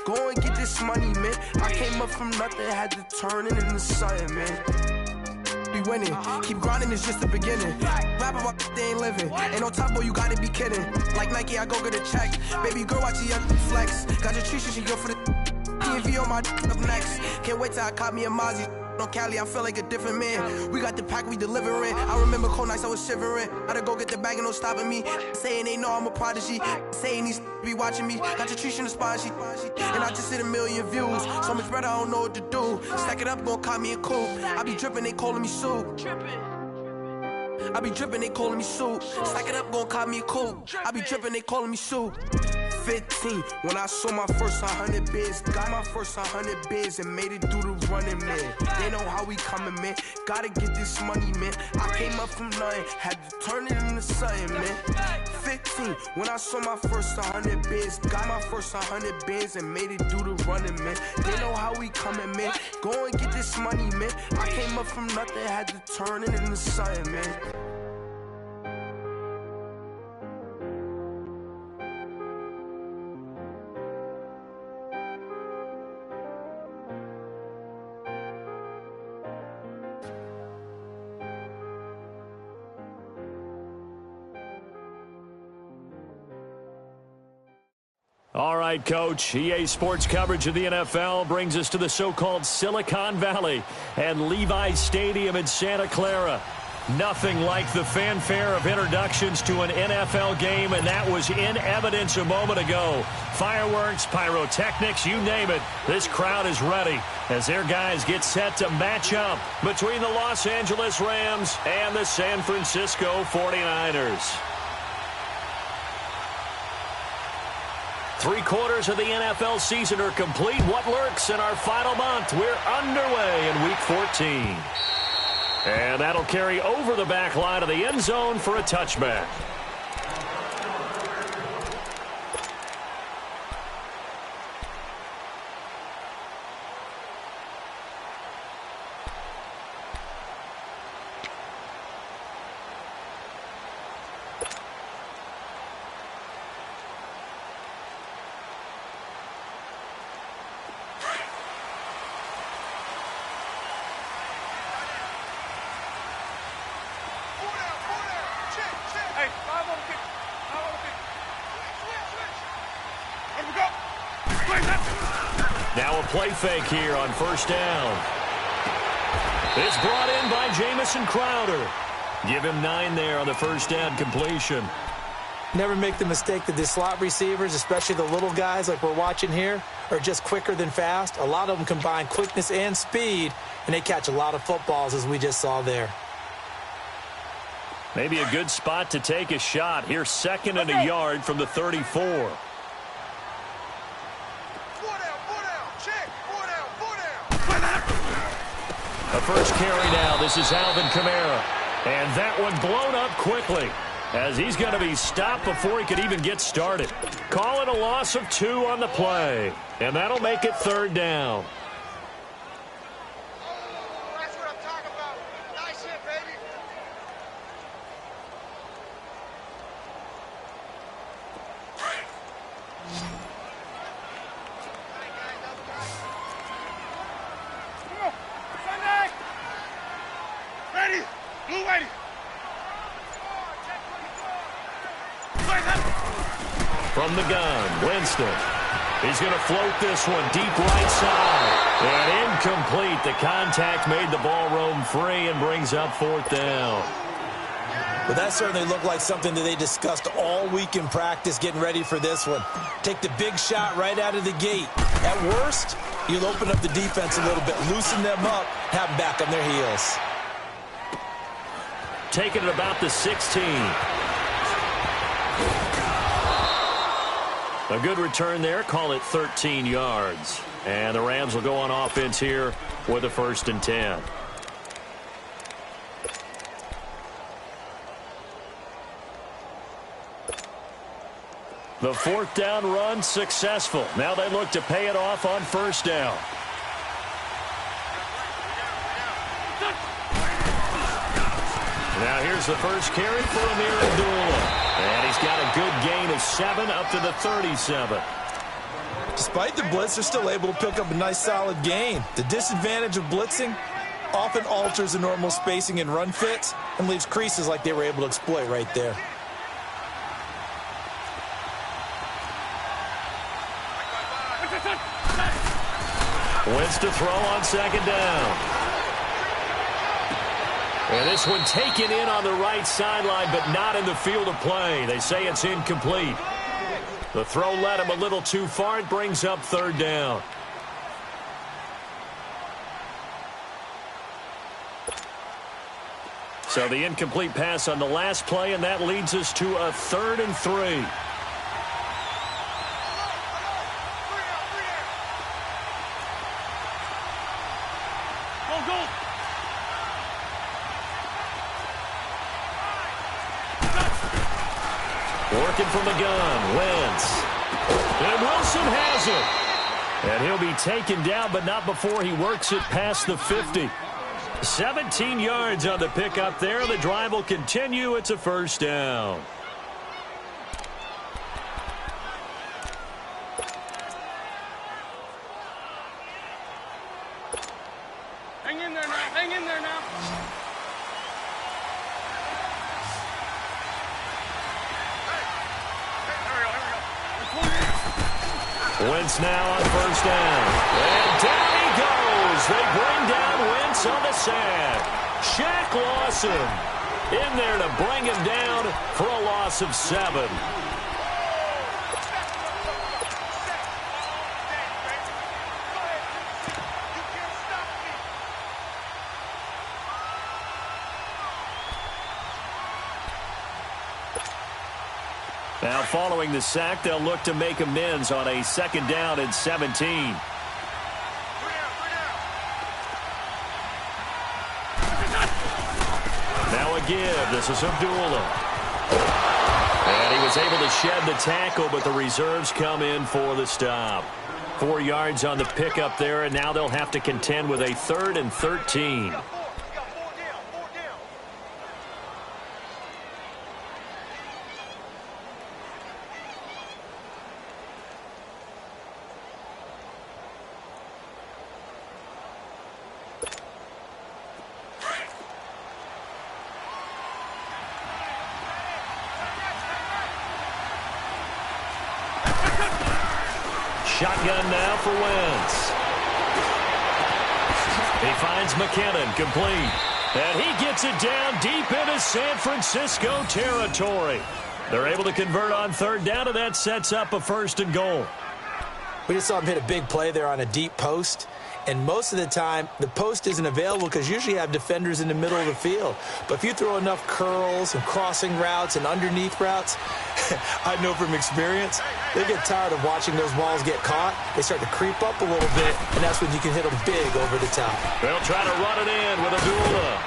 Go and get this money, man. I came up from nothing, had to turn it into something, man. Be winning, keep grinding, it's just the beginning. Rapping about they ain't living. Ain't no top boy, you gotta be kidding. Like Nike, I go get a check. Baby girl, watch your flex. Got your Trisha, she go for the PNV on my up next. Can't wait till I caught me a Mozzie. On Cali, I feel like a different man. We got the pack, we delivering. I remember cold nights, I was shivering. Gotta go get the bag and no stopping me. Saying they know I'm a prodigy. Saying these be watching me. Got your Trisha in the spot, and I just hit 1 million views. So much better, I don't know what to do. Stack it up, gon' call me a coupe. I be dripping, they calling me soup. I be dripping, they calling me soup. Stack it up, gon' call me a coupe. I be dripping, they calling me soup. 15, when I saw my first 100 bids. Got my first 100 bids and made it through the running, man. They know how we coming, man. Gotta get this money, man. I came up from nothing, had to turn it into something, man. 15, when I saw my first 100 bids. Got my first 100 bids and made it through the running, man. They know how we coming, man. Go and get this money, man. I came up from nothing, had to turn it into something, man. All right, Coach. EA Sports coverage of the NFL brings us to the so-called Silicon Valley and Levi's Stadium in Santa Clara. Nothing like the fanfare of introductions to an NFL game, and that was in evidence a moment ago. Fireworks, pyrotechnics, you name it. This crowd is ready as their guys get set to match up between the Los Angeles Rams and the San Francisco 49ers. 3/4 of the NFL season are complete. What lurks in our final month? We're underway in Week 14. And that'll carry over the back line of the end zone for a touchback. Now a play fake here on first down. It's brought in by Jamison Crowder. Give him 9 there on the first down completion. Never make the mistake that the slot receivers, especially the little guys like we're watching here, are just quicker than fast. A lot of them combine quickness and speed, and they catch a lot of footballs, as we just saw there. Maybe a good spot to take a shot. Here's 2nd and a yard from the 34. The first carry now. This is Alvin Kamara. And that one blown up quickly as he's going to be stopped before he could even get started. Call it a loss of 2 on the play. And that'll make it 3rd down. That's what I'm talking about. Nice hit, baby. Ready, blue ready. From the gun, Winston. He's going to float this one deep right side. And incomplete. The contact made the ball roam free and brings up 4th down. Well, that certainly looked like something that they discussed all week in practice getting ready for this one. Take the big shot right out of the gate. At worst, you'll open up the defense a little bit, loosen them up, have them back on their heels. Taking it about the 16. A good return there. Call it 13 yards. And the Rams will go on offense here with a 1st and 10. The 4th down run successful. Now they look to pay it off on 1st down. Now here's the first carry for Amir Abdullah. And he's got a good gain of 7 up to the 37. Despite the blitz, they're still able to pick up a nice solid gain. The disadvantage of blitzing often alters the normal spacing and run fits and leaves creases like they were able to exploit right there. Wentz to throw on second down. And this one taken in on the right sideline, but not in the field of play. They say it's incomplete. The throw led him a little too far. It brings up third down. So the incomplete pass on the last play, and that leads us to a 3rd and 3. Working from the gun, Wentz. And Wilson has it. And he'll be taken down, but not before he works it past the 50. 17 yards on the pickup there. The drive will continue. It's a first down. Hang in there now. Hang in there now. Wentz now on first down. And down he goes. They bring down Wentz on the sack. Shaq Lawson in there to bring him down for a loss of 7. Now following the sack, they'll look to make amends on a 2nd down and 17. Now a give. This is Abdullah. And he was able to shed the tackle, but the reserves come in for the stop. 4 yards on the pickup there, and now they'll have to contend with a 3rd and 13. Shotgun now for Wentz. He finds McKinnon, complete. And he gets it down deep into San Francisco territory. They're able to convert on 3rd down, and that sets up a 1st and goal. We just saw him hit a big play there on a deep post. And most of the time, the post isn't available because usually you have defenders in the middle of the field. But if you throw enough curls and crossing routes and underneath routes, I know from experience, they get tired of watching those balls get caught. They start to creep up a little bit, and that's when you can hit them big over the top. They'll try to run it in with Abdullah.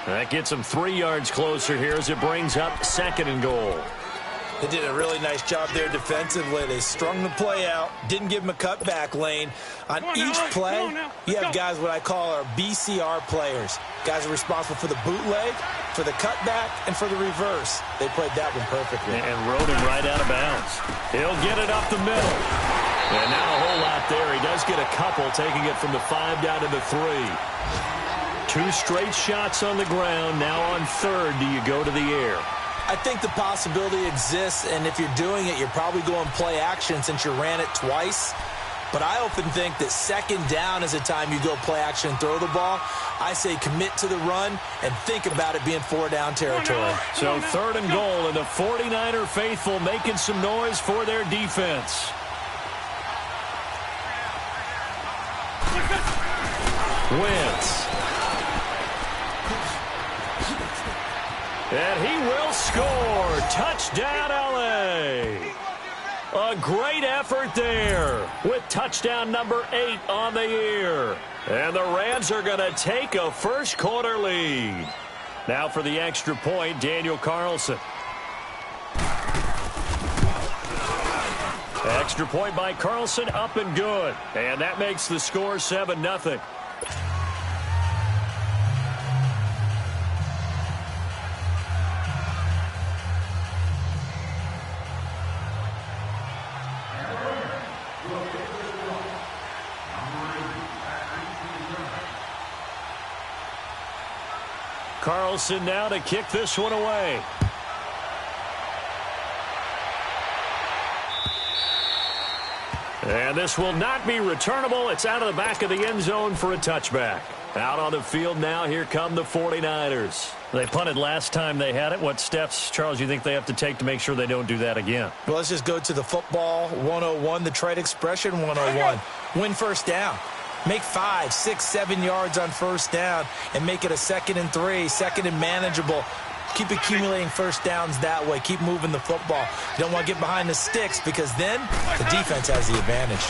That gets them 3 yards closer here as it brings up 2nd and goal. They did a really nice job there defensively. They strung the play out, didn't give him a cutback lane. On each play, you have guys what I call our BCR players. Guys are responsible for the bootleg, for the cutback, and for the reverse. They played that one perfectly. And rode him right out of bounds. He'll get it up the middle. And not a whole lot there. He does get a couple, taking it from the 5 down to the 3. 2 straight shots on the ground. Now on 3rd, do you go to the air? I think the possibility exists, and if you're doing it, you're probably going play action since you ran it twice. But I often think that 2nd down is a time you go play action and throw the ball. I say commit to the run and think about it being 4 down territory. So 3rd and goal, and the 49er faithful making some noise for their defense. Wentz. And he will score. Touchdown, L.A. A great effort there with touchdown number 8 on the year. And the Rams are going to take a first-quarter lead. Now for the extra point, Daniel Carlson. Extra point by Carlson, up and good. And that makes the score 7-0. Carlson now to kick this one away. And this will not be returnable. It's out of the back of the end zone for a touchback. Out on the field now, here come the 49ers. They punted last time they had it. What steps, Charles, you think they have to take to make sure they don't do that again? Well, let's just go to the football 101, the trite expression 101. Win first down. Make 5, 6, 7 yards on first down and make it a 2nd and 3, 2nd and manageable. Keep accumulating first downs that way. Keep moving the football. You don't want to get behind the sticks because then the defense has the advantage.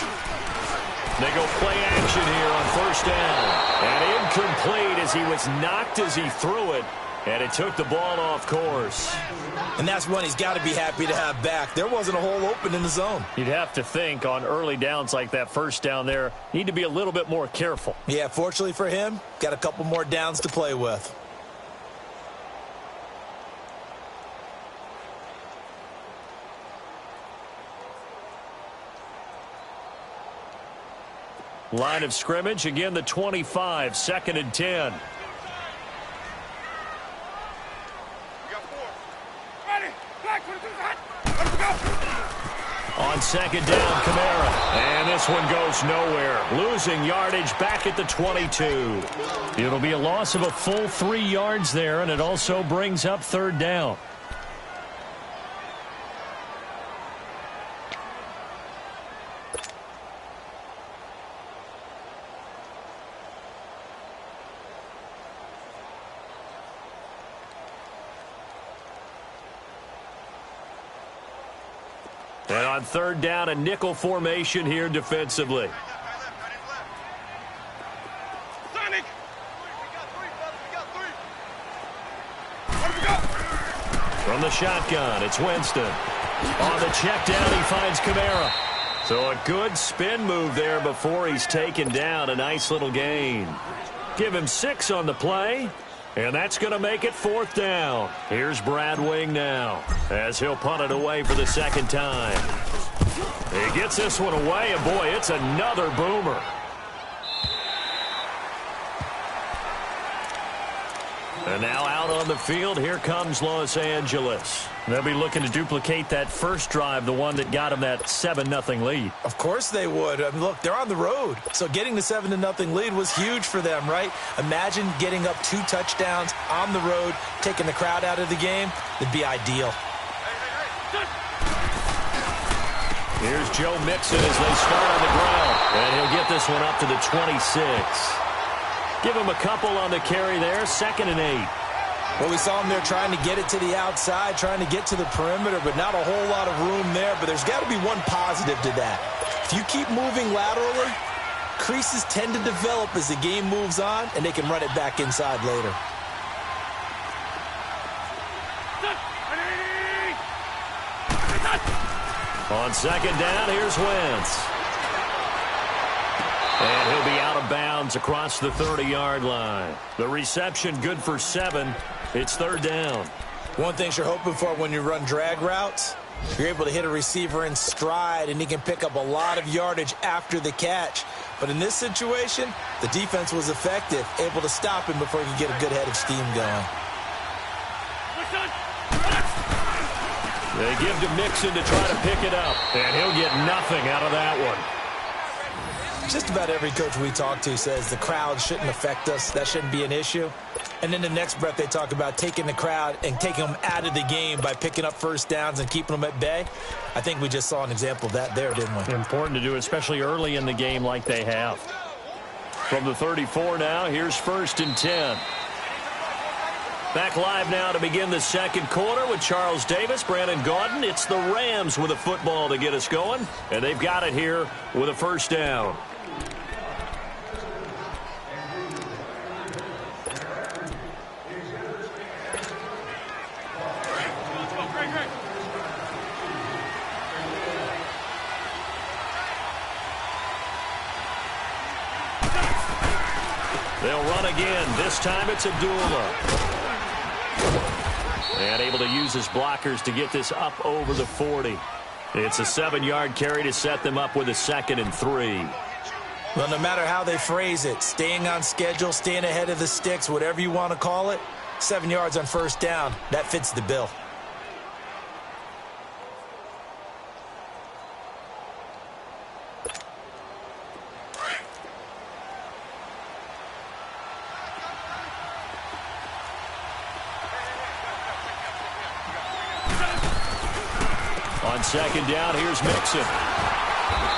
They go play action here on first down. And incomplete as he was knocked as he threw it. And it took the ball off course. And that's one he's got to be happy to have back. There wasn't a hole open in the zone. You'd have to think on early downs like that first down there, need to be a little bit more careful. Yeah, fortunately for him, got a couple more downs to play with. Line of scrimmage, again the 25, 2nd and 10. On 2nd down, Kamara. And this one goes nowhere. Losing yardage back at the 22. It'll be a loss of a full 3 yards there, and it also brings up 3rd down. And on 3rd down, a nickel formation here defensively. From the shotgun, it's Winston. On the check down, he finds Kamara. So a good spin move there before he's taken down. A nice little gain. Give him 6 on the play. And that's going to make it 4th down. Here's Brad Wing now as he'll punt it away for the 2nd time. He gets this one away, and boy, it's another boomer. And now out on the field, here comes Los Angeles. They'll be looking to duplicate that first drive, the one that got them that 7-0 lead. Of course they would. I mean, look, they're on the road. So getting the 7-0 lead was huge for them, right? Imagine getting up 2 touchdowns on the road, taking the crowd out of the game. It'd be ideal. Here's Joe Mixon as they start on the ground. And he'll get this one up to the 26. Give him a couple on the carry there, 2nd and 8. Well, we saw him there trying to get it to the outside, trying to get to the perimeter, but not a whole lot of room there. But there's got to be one positive to that. If you keep moving laterally, creases tend to develop as the game moves on, and they can run it back inside later. On 2nd down, here's Wentz. And he'll be out of bounds across the 30-yard line. The reception good for 7. It's 3rd down. One thing you're hoping for when you run drag routes, you're able to hit a receiver in stride, and he can pick up a lot of yardage after the catch. But in this situation, the defense was effective, able to stop him before he could get a good head of steam going. They give to Mixon to try to pick it up, and he'll get nothing out of that one. Just about every coach we talk to says the crowd shouldn't affect us. That shouldn't be an issue. And in the next breath, they talk about taking the crowd and taking them out of the game by picking up first downs and keeping them at bay. I think we just saw an example of that there, didn't we? Important to do, especially early in the game like they have. From the 34 now, here's 1st and 10. Back live now to begin the 2nd quarter with Charles Davis, Brandon Gaudin. It's the Rams with a football to get us going, and they've got it here with a 1st down. They'll run again. This time it's Abdullah. And able to use his blockers to get this up over the 40. It's a 7-yard carry to set them up with a 2nd and 3. Well, no matter how they phrase it, staying on schedule, staying ahead of the sticks, whatever you want to call it, 7 yards on first down, that fits the bill. On 2nd down, here's Mixon.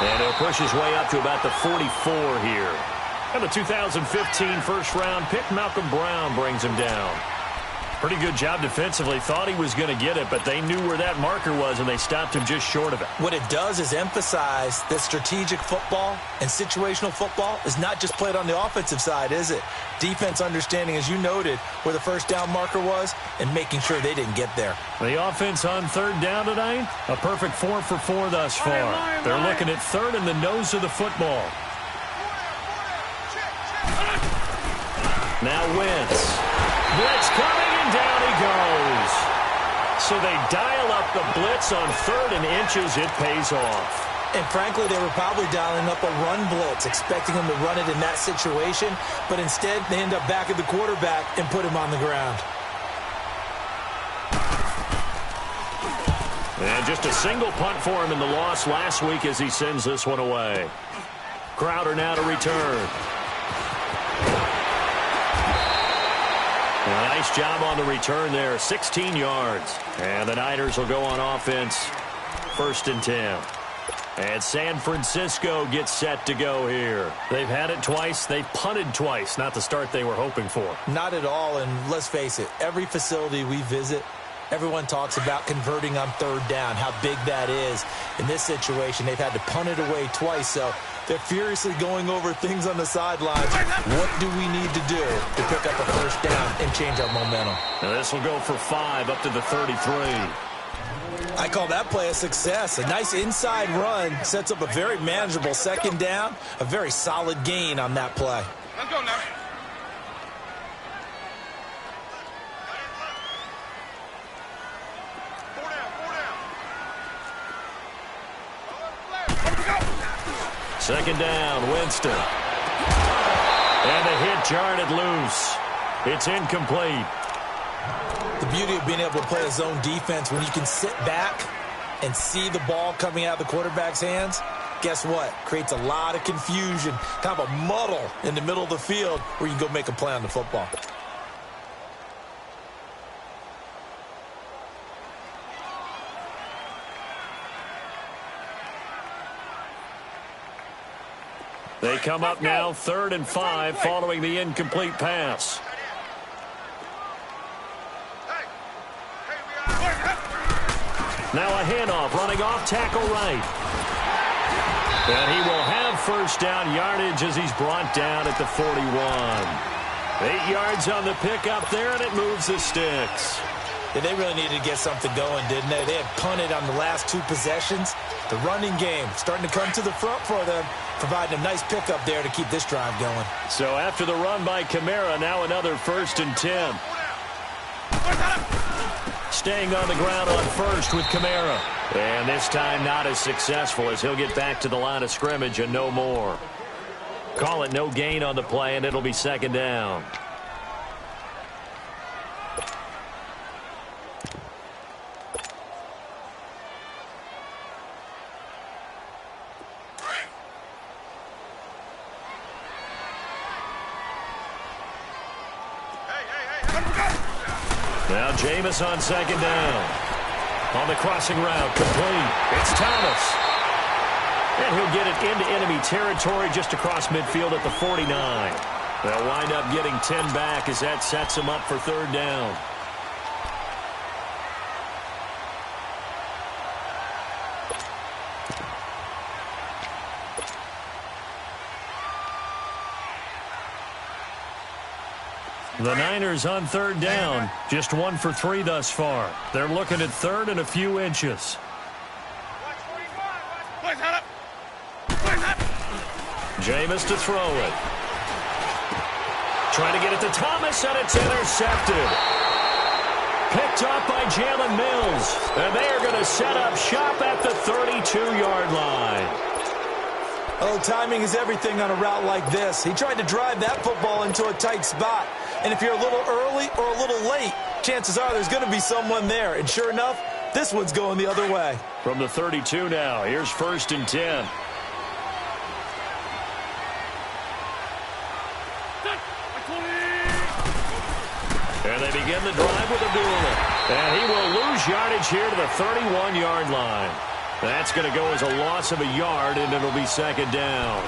And he'll push his way up to about the 44 here. And the 2015 first-round pick, Malcolm Brown, brings him down. Pretty good job defensively. Thought he was going to get it, but they knew where that marker was, and they stopped him just short of it. What it does is emphasize that strategic football and situational football is not just played on the offensive side, is it? Defense understanding, as you noted, where the first down marker was and making sure they didn't get there. The offense on 3rd down tonight, a perfect 4 for 4 thus far. They're looking at 3rd in the nose of the football. Now Wentz. Blitz coming, and down he goes. So they dial up the blitz on 3rd and inches. It pays off. And frankly, they were probably dialing up a run blitz, expecting him to run it in that situation. But instead, they end up back at the quarterback and put him on the ground. And just a single punt for him in the loss last week as he sends this one away. Crowder now to return. A nice job on the return there, 16 yards. And the Niners will go on offense, 1st and 10. And San Francisco gets set to go here. They've had it twice. They've punted twice. Not the start they were hoping for. Not at all, and let's face it, every facility we visit, everyone talks about converting on 3rd down, how big that is. In this situation, they've had to punt it away twice, so they're furiously going over things on the sidelines. What do we need to do to pick up a first down and change our momentum? Now this will go for 5 up to the 33. I call that play a success. A nice inside run sets up a very manageable 2nd down, a very solid gain on that play. Let's go now. Second down, Winston. And the hit jarred loose. It's incomplete. The beauty of being able to play a zone defense when you can sit back and see the ball coming out of the quarterback's hands, guess what? Creates a lot of confusion, kind of a muddle in the middle of the field where you can go make a play on the football. They come up now 3rd and 5 following the incomplete pass. Now a handoff running off tackle right. And he will have first down yardage as he's brought down at the 41. 8 yards on the pickup there, and it moves the sticks. Yeah, they really needed to get something going, didn't they? They had punted on the last 2 possessions. The running game starting to come to the front for them, providing a nice pickup there to keep this drive going. So after the run by Kamara, now another 1st and 10. Staying on the ground on 1st with Kamara. And this time not as successful as he'll get back to the line of scrimmage and no more. Call it no gain on the play, and it'll be 2nd down. Now Jameis on 2nd down. On the crossing route, complete. It's Thomas. And he'll get it into enemy territory just across midfield at the 49. They'll wind up getting 10 back as that sets them up for 3rd down. The Niners on 3rd down, just 1 for 3 thus far. They're looking at 3rd and a few inches. Jameis to throw it. Trying to get it to Thomas, and it's intercepted. Picked up by Jalen Mills. And they are going to set up shop at the 32-yard line. Oh, timing is everything on a route like this. He tried to drive that football into a tight spot. And if you're a little early or a little late, chances are there's going to be someone there. And sure enough, this one's going the other way. From the 32 now, here's 1st and 10. And they begin the drive with Abdullah. And he will lose yardage here to the 31-yard line. That's going to go as a loss of a yard, and it'll be 2nd down.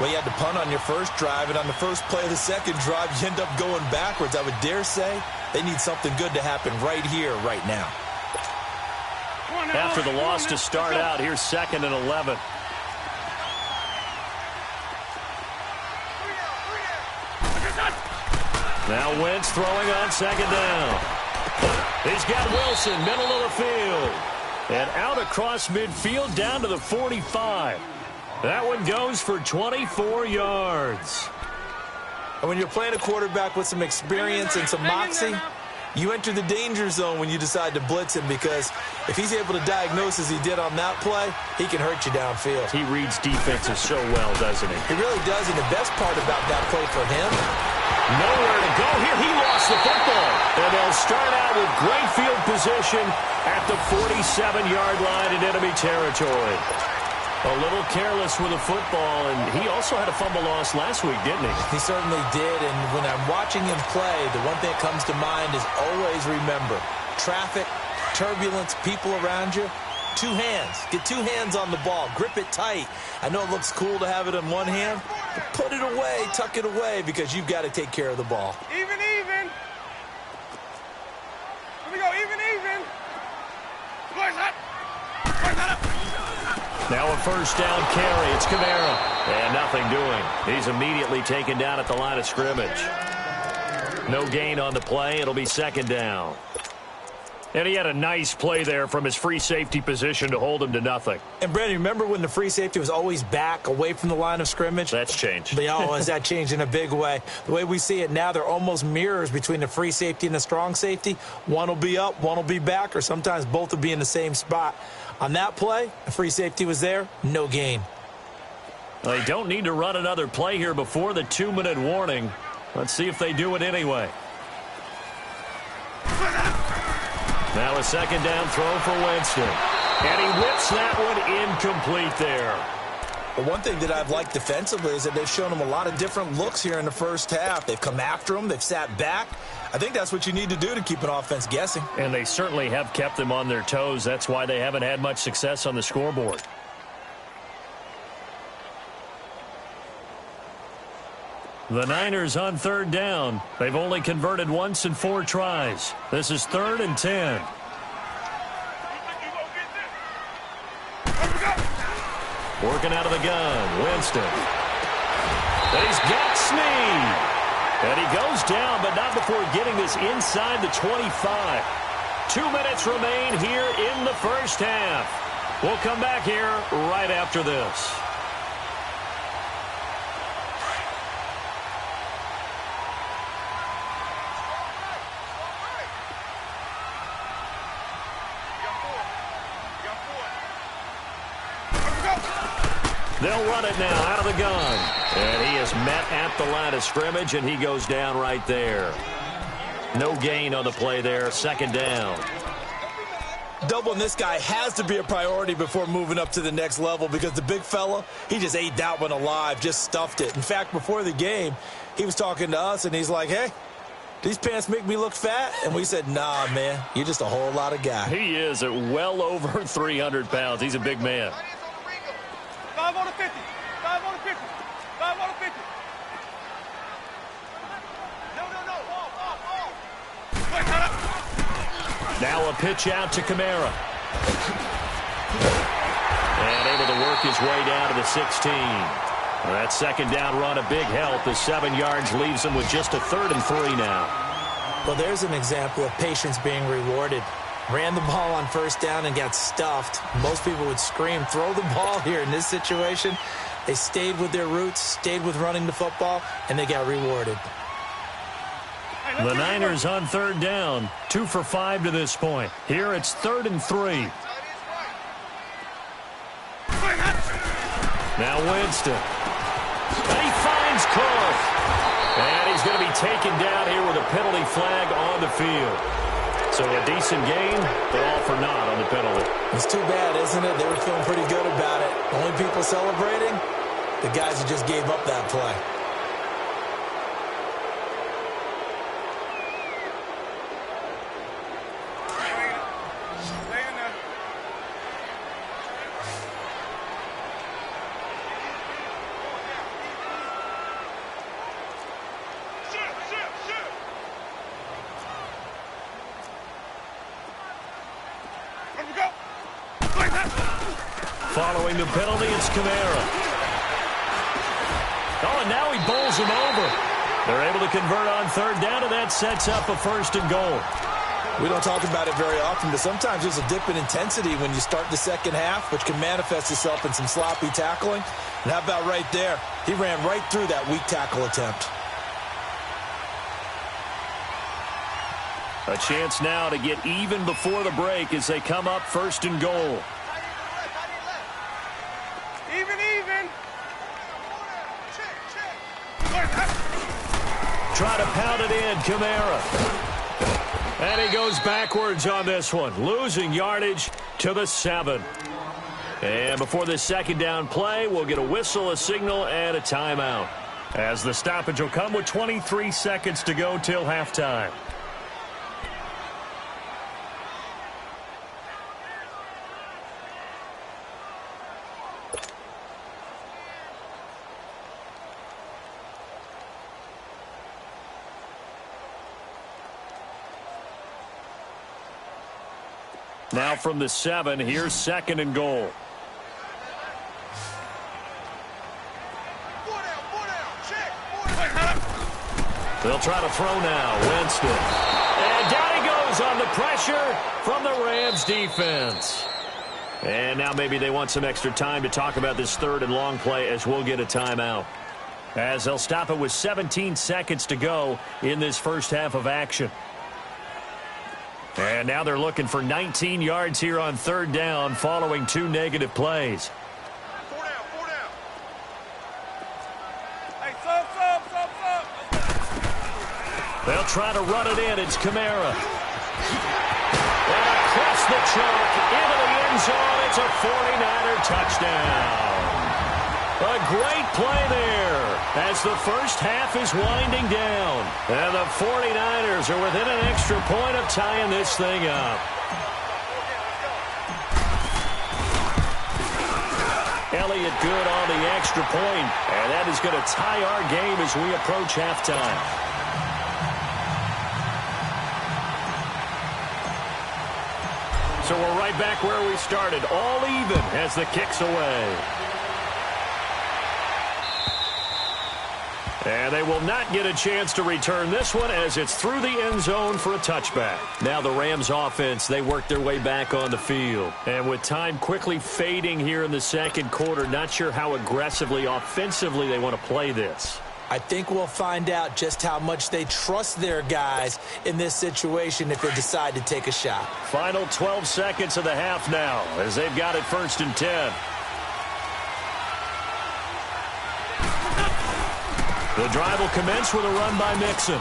Well, you had to punt on your first drive, and on the first play of the second drive, you end up going backwards. I would dare say they need something good to happen right here, right now. After the loss to start out, here's 2nd and 11. Now Wentz throwing on 2nd down. He's got Wilson, middle of the field. And out across midfield down to the 45. That one goes for 24 yards. And when you're playing a quarterback with some experience and some moxie, you enter the danger zone when you decide to blitz him, because if he's able to diagnose as he did on that play, he can hurt you downfield. He reads defenses so well, doesn't he? He really does, and the best part about that play for him, nowhere to go here. He lost the football. And they'll start out with great field position at the 47-yard line in enemy territory. A little careless with the football, and he also had a fumble loss last week, didn't he? He certainly did, and when I'm watching him play, the one thing that comes to mind is always remember, traffic, turbulence, people around you, 2 hands. Get 2 hands on the ball. Grip it tight. I know it looks cool to have it in one hand, but put it away, tuck it away, because you've got to take care of the ball. Even. Here we go, even. Boys up. Now a 1st down carry. It's Kamara. And nothing doing. He's immediately taken down at the line of scrimmage. No gain on the play. It'll be 2nd down. And he had a nice play there from his free safety position to hold him to nothing. And, Brandon, remember when the free safety was always back away from the line of scrimmage? That's changed. But, has that changed in a big way? The way we see it now, they're almost mirrors between the free safety and the strong safety. One will be up, one will be back, or sometimes both will be in the same spot. On that play, the free safety was there, no gain. Well, they don't need to run another play here before the 2-minute warning. Let's see if they do it anyway. Now a 2nd down throw for Winston. And he whips that one incomplete there. But one thing that I've liked defensively is that they've shown him a lot of different looks here in the first half. They've come after him. They've sat back. I think that's what you need to do to keep an offense guessing. And they certainly have kept them on their toes. That's why they haven't had much success on the scoreboard. The Niners on 3rd down. They've only converted once in 4 tries. This is 3rd and 10. Working out of the gun, Winston. And he's got Snead. And he goes down, but not before getting this inside the 25. 2 minutes remain here in the first half. We'll come back here right after this. They'll run it now out of the gun. And he is met at the line of scrimmage, and he goes down right there. No gain on the play there. 2nd down. Doubling this guy has to be a priority before moving up to the next level, because the big fella, he just ate that one alive, just stuffed it. In fact, before the game, he was talking to us, and he's like, hey, these pants make me look fat? And we said, nah, man, you're just a whole lot of guy. He is at well over 300 pounds. He's a big man. 5 on the 50. 5 on the 50. 5 on the 50. No. Now a pitch out to Kamara. And able to work his way down to the 16. That 2nd down run a big help. The 7 yards leaves him with just a 3rd and 3 now. Well, there's an example of patience being rewarded. Ran the ball on 1st down and got stuffed. Most people would scream, throw the ball here. In this situation, they stayed with their roots, stayed with running the football, and they got rewarded. Hey, The Niners on third down, 2 for 5 to this point. Here it's 3rd and 3. Now Winston. And he finds Cook. And he's going to be taken down here with a penalty flag on the field. So a decent game, but all for naught on the penalty. It's too bad, isn't it? They were feeling pretty good about it. Only people celebrating, the guys who just gave up that play. Following the penalty, it's Kamara. Oh, and now he bowls him over. They're able to convert on third down, and that sets up a 1st and goal. We don't talk about it very often, but sometimes there's a dip in intensity when you start the second half, which can manifest itself in some sloppy tackling. And how about right there? He ran right through that weak tackle attempt. A chance now to get even before the break as they come up 1st and goal. Even. Try to pound it in, Kamara. And he goes backwards on this one, losing yardage to the 7. And before this 2nd down play, we'll get a whistle, a signal, and a timeout. As the stoppage will come with 23 seconds to go till halftime. Now from the 7, here's 2nd and goal. They'll try to throw now. Winston. And down he goes on the pressure from the Rams defense. And now maybe they want some extra time to talk about this 3rd and long play as we'll get a timeout. As they'll stop it with 17 seconds to go in this first half of action. And now they're looking for 19 yards here on 3rd down following 2 negative plays. 4 down. Hey, sub. They'll try to run it in. It's Kamara. And across the chalk into the end zone. It's a 49er touchdown. A great play there as the first half is winding down. And the 49ers are within an extra point of tying this thing up. Elliott good on the extra point, and that is going to tie our game as we approach halftime. So we're right back where we started, all even as the kick's away. And they will not get a chance to return this one as it's through the end zone for a touchback. Now the Rams offense, they work their way back on the field. And with time quickly fading here in the 2nd quarter, not sure how aggressively, offensively they want to play this. I think we'll find out just how much they trust their guys in this situation if they decide to take a shot. Final 12 seconds of the half now as they've got it 1st and 10. The drive will commence with a run by Mixon.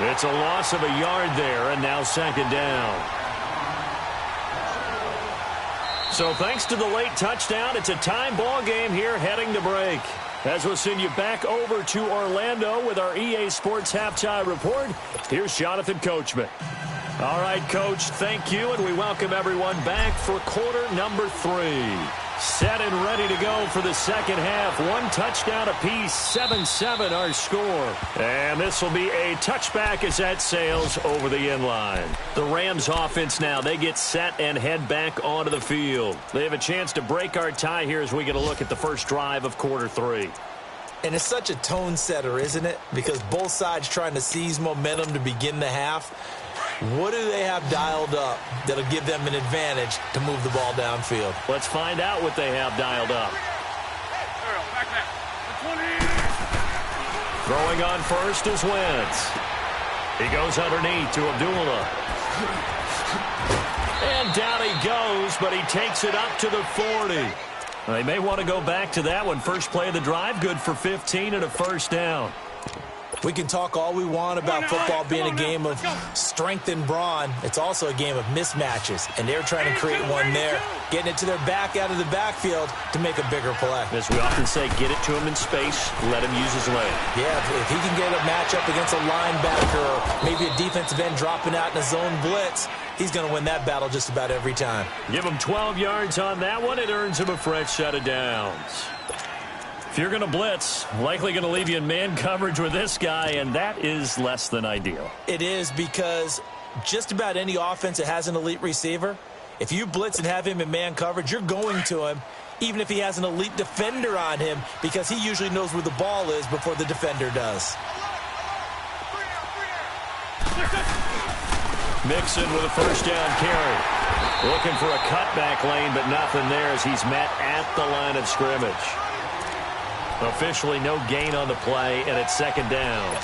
It's a loss of a yard there, and now 2nd down. So thanks to the late touchdown, it's a time ball game here heading to break. As we'll send you back over to Orlando with our EA Sports Halftime Report, here's Jonathan Coachman. All right, Coach, thank you, and we welcome everyone back for quarter number 3. Set and ready to go for the 2nd half. 1 touchdown apiece, 7-7 our score. And this will be a touchback as that sails over the end line. The Rams offense now, they get set and head back onto the field. They have a chance to break our tie here as we get a look at the first drive of quarter 3. And it's such a tone setter, isn't it? Because both sides trying to seize momentum to begin the half. What do they have dialed up that'll give them an advantage to move the ball downfield? Let's find out what they have dialed up. Throwing on first is Wentz. He goes underneath to Abdullah. And down he goes, but he takes it up to the 40. They may want to go back to that one. First play of the drive, good for 15 and a first down. We can talk all we want about football being a game of strength and brawn. It's also a game of mismatches, and they're trying to create one there, getting it to their back out of the backfield to make a bigger play. As we often say, get it to him in space, let him use his leg. Yeah, if he can get a matchup against a linebacker or maybe a defensive end dropping out in a zone blitz, he's going to win that battle just about every time. Give him 12 yards on that one. It earns him a fresh set of downs. If you're going to blitz, likely going to leave you in man coverage with this guy, and that is less than ideal. It is, because just about any offense that has an elite receiver, if you blitz and have him in man coverage, you're going to him, even if he has an elite defender on him, because he usually knows where the ball is before the defender does. Mixon with a first down carry. Looking for a cutback lane, but nothing there as he's met at the line of scrimmage. Officially no gain on the play, and it's second down.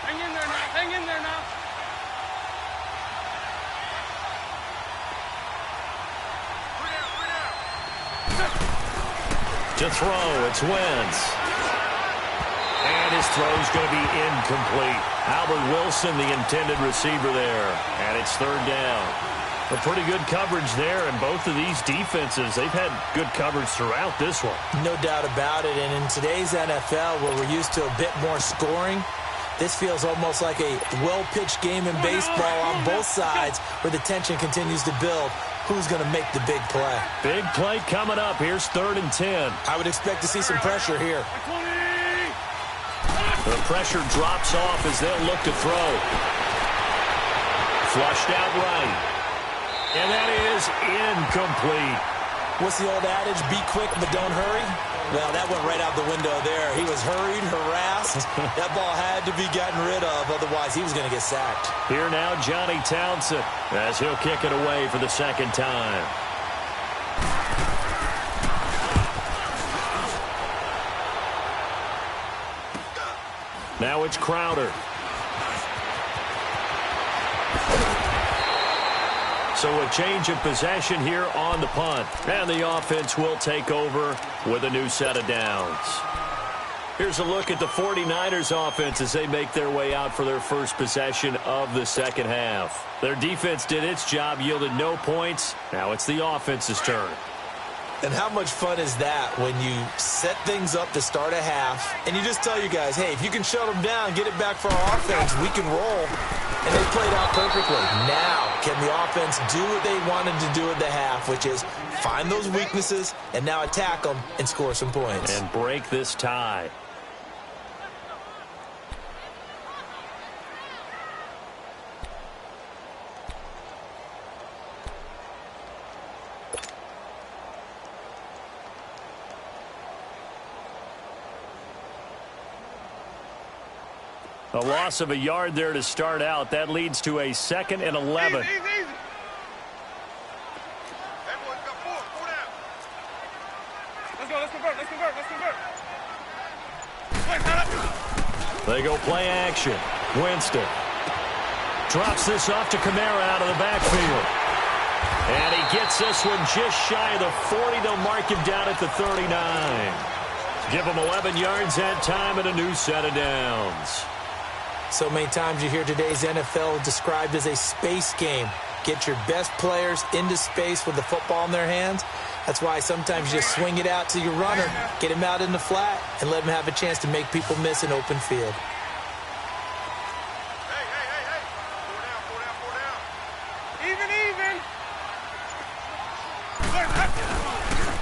Hang in there now. Hang in there now. To throw, it's Wentz. And his throw's going to be incomplete. Albert Wilson, the intended receiver there. And it's third down. A pretty good coverage there, and both of these defenses, they've had good coverage throughout this one. No doubt about it, and in today's NFL, where we're used to a bit more scoring, this feels almost like a well-pitched game in baseball on both sides, where the tension continues to build. Who's going to make the big play? Big play coming up. Here's 3rd and 10. I would expect to see some pressure here. The pressure drops off as they'll look to throw. Flushed out right. And that is incomplete. What's the old adage? Be quick, but don't hurry? Well, that went right out the window there. He was hurried, harassed. That ball had to be gotten rid of, otherwise he was going to get sacked. Here now, Johnny Townsend, as he'll kick it away for the second time. Now it's Crowder. So a change of possession here on the punt. And the offense will take over with a new set of downs. Here's a look at the 49ers offense as they make their way out for their first possession of the second half. Their defense did its job, yielded no points. Now it's the offense's turn. And how much fun is that when you set things up to start a half and you just tell you guys, hey, if you can shut them down, get it back for our offense, we can roll. And they played out perfectly. Now, can the offense do what they wanted to do at the half, which is find those weaknesses and now attack them and score some points. And break this tie. A loss of a yard there to start out. That leads to a 2nd and 11. Easy, easy. Everyone's got four down. Let's go, let's convert, let's convert, let's convert. Wait, cut up. They go play action. Winston drops this off to Kamara out of the backfield. And he gets this one just shy of the 40. They'll mark him down at the 39. Give him 11 yards that time and a new set of downs. So many times you hear today's NFL described as a space game. Get your best players into space with the football in their hands. That's why sometimes you just swing it out to your runner, get him out in the flat, and let him have a chance to make people miss an open field. Hey. Four down. Even.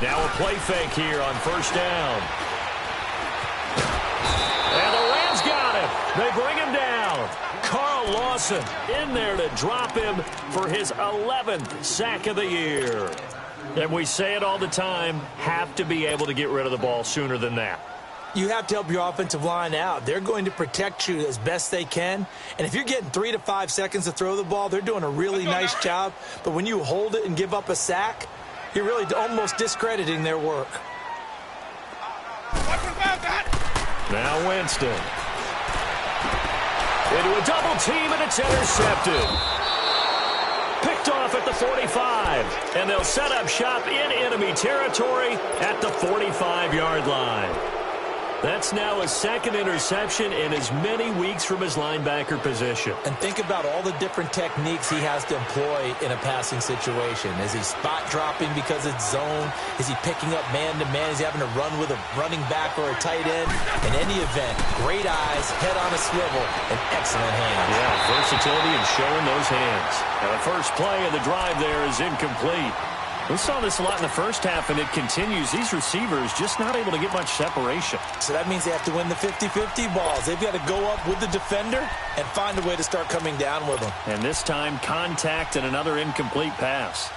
Now a play fake here on first down. And the Rams got him. They bring him down. Carl Lawson in there to drop him for his 11th sack of the year. And we say it all the time, have to be able to get rid of the ball sooner than that. You have to help your offensive line out. They're going to protect you as best they can. And if you're getting 3 to 5 seconds to throw the ball, they're doing a really nice job. But when you hold it and give up a sack, you're really almost discrediting their work. Now Winston. Into a double team, and it's intercepted. Picked off at the 45. And they'll set up shop in enemy territory at the 45-yard line. That's now a second interception in as many weeks from his linebacker position. And think about all the different techniques he has to employ in a passing situation. Is he spot dropping because it's zone? Is he picking up man-to-man? Is he having to run with a running back or a tight end? In any event, great eyes, head on a swivel, and excellent hands. Yeah, versatility and showing those hands. Now the first play of the drive there is incomplete. We saw this a lot in the first half, and it continues. These receivers just not able to get much separation. So that means they have to win the 50-50 balls. They've got to go up with the defender and find a way to start coming down with them. And this time, contact and another incomplete pass.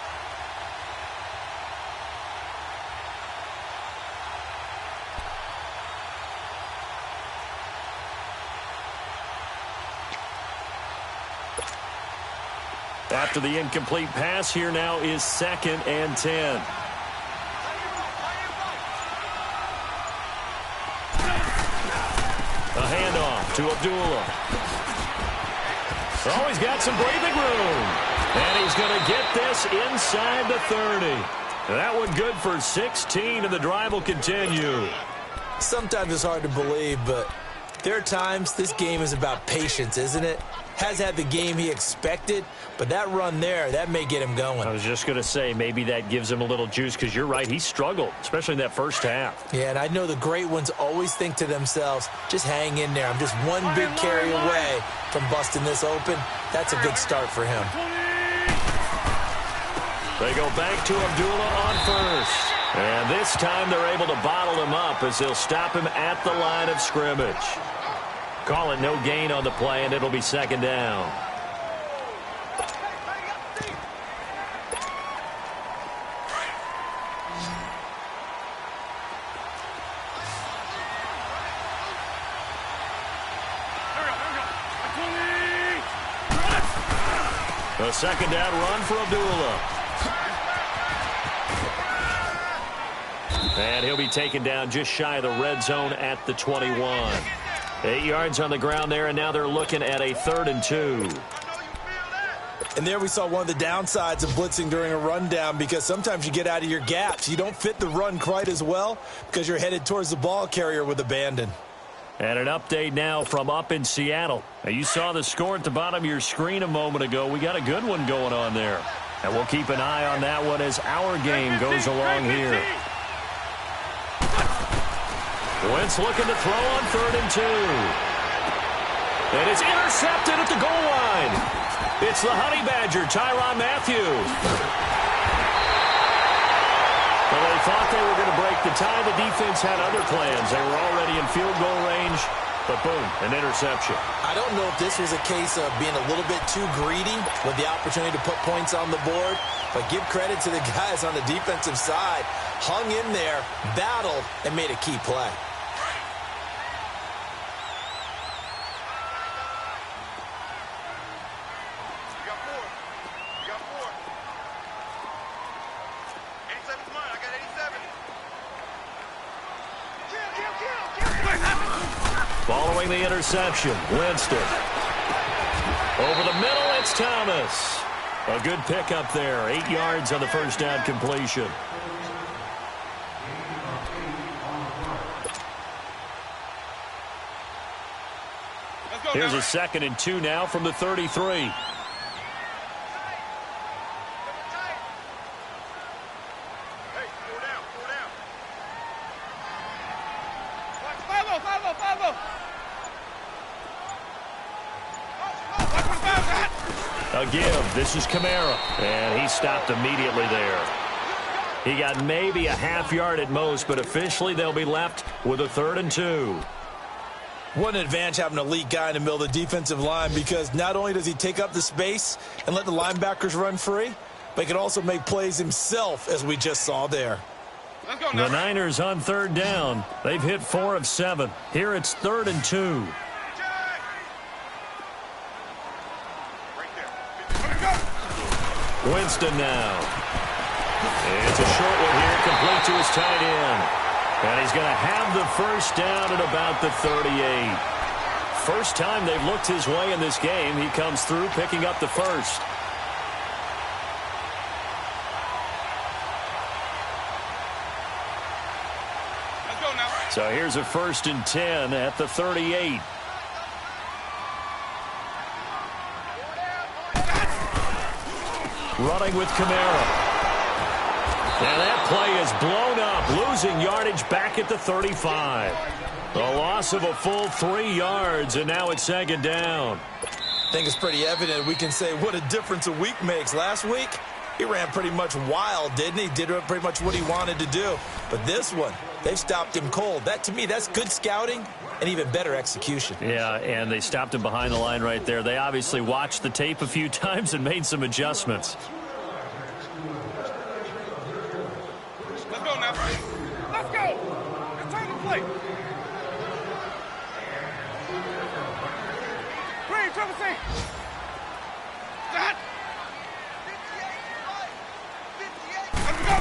After the incomplete pass, here now is 2nd and 10. A handoff to Abdullah. Oh, he's got some breathing room. And he's going to get this inside the 30. That one good for 16, and the drive will continue. Sometimes it's hard to believe, but there are times this game is about patience, isn't it? Has had the game he expected, but that run there, that may get him going. I was just going to say, maybe that gives him a little juice, because you're right, he struggled, especially in that first half. Yeah, and I know the great ones always think to themselves, just hang in there. I'm just one big carry away from busting this open. That's a good start for him. They go back to Abdullah on first. And this time they're able to bottle him up as they'll stop him at the line of scrimmage. Call it no gain on the play, and it'll be 2nd down. A 2nd down run for Abdullah. And he'll be taken down just shy of the red zone at the 21. 8 yards on the ground there, and now they're looking at a 3rd and 2. And there we saw one of the downsides of blitzing during a rundown, because sometimes you get out of your gaps. You don't fit the run quite as well because you're headed towards the ball carrier with abandon. And an update now from up in Seattle. Now, you saw the score at the bottom of your screen a moment ago. We got a good one going on there. And we'll keep an eye on that one as our game goes along here. Wentz looking to throw on 3rd and 2. And it's intercepted at the goal line. It's the Honey Badger, Tyrann Mathieu. Well, they thought they were going to break the tie. The defense had other plans. They were already in field goal range, but boom, an interception. I don't know if this was a case of being a little bit too greedy with the opportunity to put points on the board, but give credit to the guys on the defensive side. Hung in there, battled, and made a key play. Following the interception, Winston. Over the middle, it's Thomas. A good pickup there. 8 yards on the first down completion. Here's a 2nd and 2 now from the 33. A give. This is Kamara. And he stopped immediately there. He got maybe a half yard at most, but officially they'll be left with a 3rd and 2. What an advantage having an elite guy in the middle of the defensive line, because not only does he take up the space and let the linebackers run free, but he can also make plays himself, as we just saw there. Let's go The now. Niners on third down. They've hit 4 of 7. Here it's 3rd and 2. Right there. Let's go. Winston now. It's a short one here, complete to his tight end. And he's going to have the first down at about the 38. First time they've looked his way in this game. He comes through picking up the first. Let's go now. So here's a 1st and 10 at the 38. Running with Kamara. And that play is blown up, losing yardage back at the 35. A loss of a full 3 yards, and now it's 2nd down. I think it's pretty evident. We can say what a difference a week makes. Last week, he ran pretty much wild, didn't he? Did pretty much what he wanted to do. But this one, they've stopped him cold. That, to me, that's good scouting and even better execution. Yeah, and they stopped him behind the line right there. They obviously watched the tape a few times and made some adjustments. Let's go now. Let's go. It's time to play. Green, Trevor, say. That. Let's go.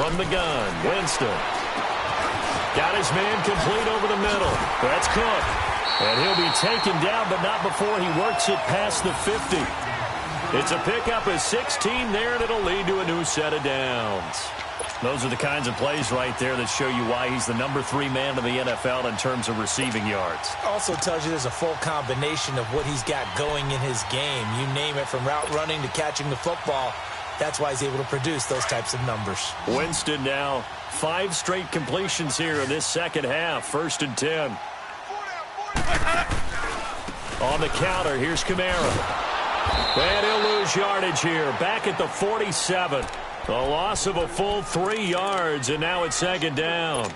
From the gun, Winston. Got his man complete over the middle. That's Cook. And he'll be taken down, but not before he works it past the 50. It's a pickup of 16 there, and it'll lead to a new set of downs. Those are the kinds of plays right there that show you why he's the number 3 man in the NFL in terms of receiving yards. Also tells you there's a full combination of what he's got going in his game. You name it, from route running to catching the football. That's why he's able to produce those types of numbers. Winston now 5 straight completions here in this second half. 1st and 10. On the counter, here's Kamara. And he'll lose yardage here. Back at the 47. A loss of a full 3 yards, and now it's 2nd down.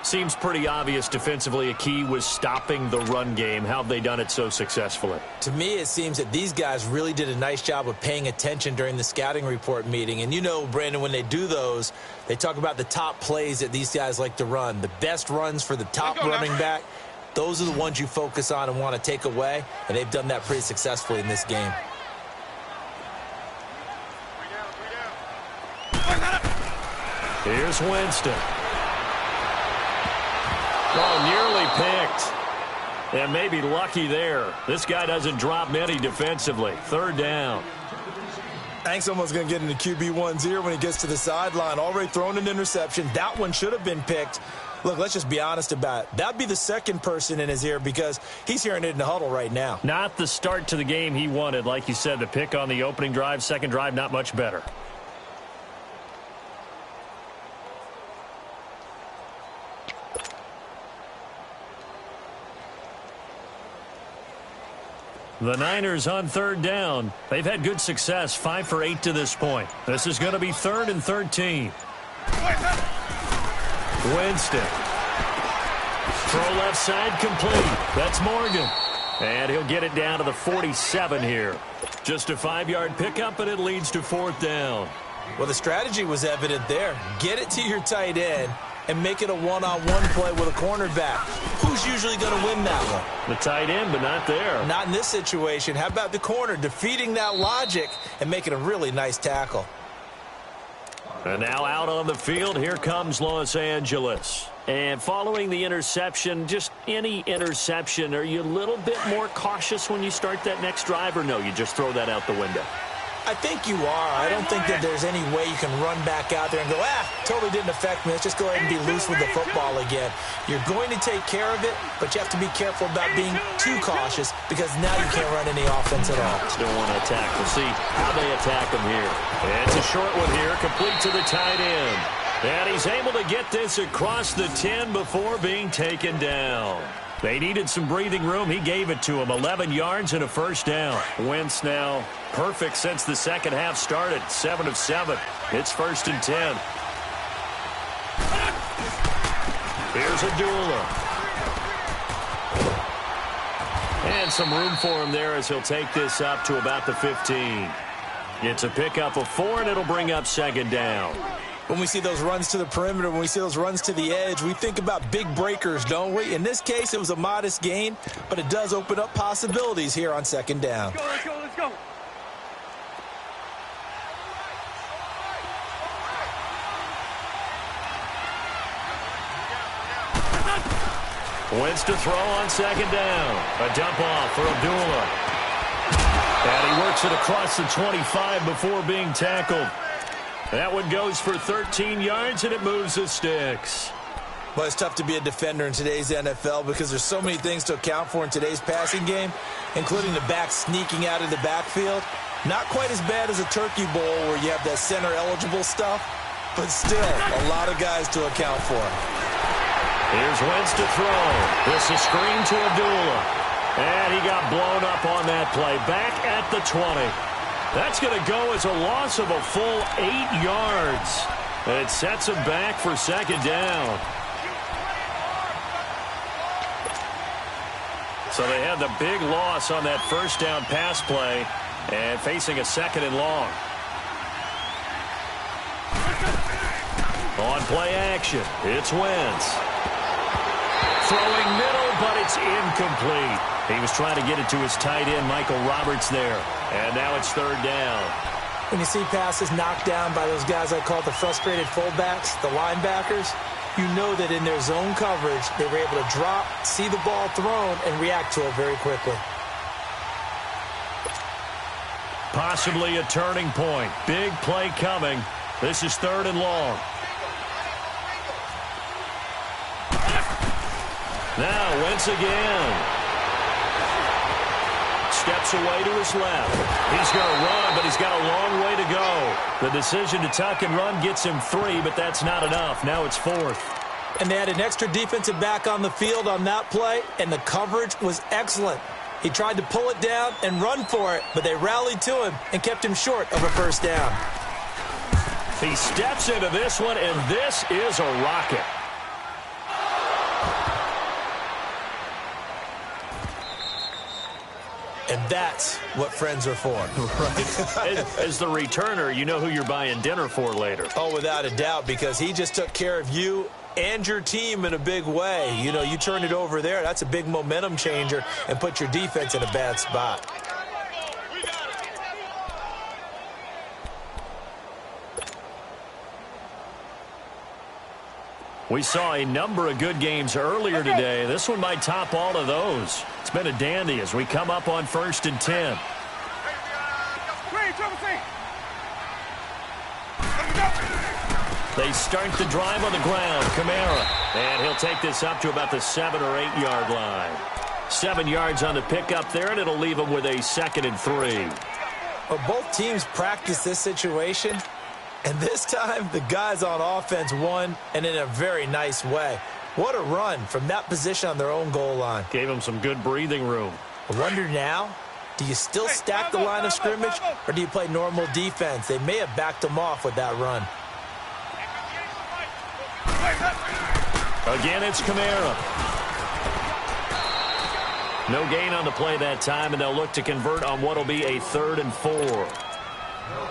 Seems pretty obvious defensively a key was stopping the run game. How have they done it so successfully? To me, it seems that these guys really did a nice job of paying attention during the scouting report meeting. And you know, Brandon, when they do those, they talk about the top plays that these guys like to run. The best runs for the top running back, those are the ones you focus on and want to take away. And they've done that pretty successfully in this game. Here's Winston. Oh, nearly picked. And maybe lucky there. This guy doesn't drop many defensively. 3rd down. Hank's almost going to get into QB1's ear when he gets to the sideline. Already thrown an interception. That one should have been picked. Look, let's just be honest about it. That'd be the second person in his ear because he's hearing it in the huddle right now. Not the start to the game he wanted. Like you said, the pick on the opening drive, second drive, not much better. The Niners on 3rd down. They've had good success, 5 for 8 to this point. This is going to be 3rd and 13. Winston. Throw left side complete. That's Morgan. And he'll get it down to the 47 here. Just a 5-yard pickup, and it leads to 4th down. Well, the strategy was evident there. Get it to your tight end and make it a one-on-one play with a cornerback. Who's usually going to win that one? The tight end, but not there. Not in this situation. How about the corner defeating that logic and making a really nice tackle? And now out on the field, here comes Los Angeles. And following the interception, just any interception, are you a little bit more cautious when you start that next drive, or no, you just throw that out the window? I think you are. I don't think that there's any way you can run back out there and go, totally didn't affect me. Let's just go ahead and be loose with the football again. You're going to take care of it, but you have to be careful about being too cautious because now you can't run any offense at all. Still want to attack. We'll see how they attack him here. And it's a short one here, complete to the tight end. And he's able to get this across the 10 before being taken down. They needed some breathing room. He gave it to him. 11 yards and a 1st down. Wentz now perfect since the second half started. 7 of 7. It's 1st and 10. Here's Adula. And some room for him there as he'll take this up to about the 15. It's a pickup of 4, and it'll bring up 2nd down. When we see those runs to the perimeter, when we see those runs to the edge, we think about big breakers, don't we? In this case, it was a modest gain, but it does open up possibilities here on second down. Let's go, let's go. Wentz to throw on second down. A dump off for Abdullah. And he works it across the 25 before being tackled. That one goes for 13 yards, and it moves the sticks. Well, it's tough to be a defender in today's NFL because there's so many things to account for in today's passing game, including the back sneaking out of the backfield. Not quite as bad as a turkey bowl where you have that center-eligible stuff, but still a lot of guys to account for. Here's Wentz to throw. This is screen to Abdullah. And he got blown up on that play. Back at the 20. That's going to go as a loss of a full 8 yards. And it sets him back for second down. So they had the big loss on that first down pass play and facing a second and long. On play action, it's Wentz. Throwing middle, but it's incomplete. He was trying to get it to his tight end, Michael Roberts, there. And now it's third down. When you see passes knocked down by those guys I call the frustrated fullbacks, the linebackers, you know that in their zone coverage, they were able to drop, see the ball thrown, and react to it very quickly. Possibly a turning point. Big play coming. This is third and long. Now Wentz again. Steps away to his left. He's going to run, but he's got a long way to go. The decision to tuck and run gets him 3, but that's not enough. Now it's 4th. And they had an extra defensive back on the field on that play, and the coverage was excellent. He tried to pull it down and run for it, but they rallied to him and kept him short of a first down. He steps into this one, and this is a rocket. And that's what friends are for. Right. As the returner, you know who you're buying dinner for later. Oh, without a doubt, because he just took care of you and your team in a big way. You know, you turned it over there. That's a big momentum changer and put your defense in a bad spot. We saw a number of good games earlier today. This one might top all of those. It's been a dandy as we come up on 1st and 10. They start the drive on the ground. Kamara. And he'll take this up to about the 7 or 8 yard line. 7 yards on the pickup there, and it'll leave them with a 2nd and 3. Well, both teams practice this situation. And this time, the guys on offense won, and in a very nice way. What a run from that position on their own goal line. Gave them some good breathing room. I wonder now, do you still stack the line of scrimmage, or do you play normal defense? They may have backed them off with that run. Again, it's Kamara. No gain on the play that time, and they'll look to convert on what will be a 3rd and 4.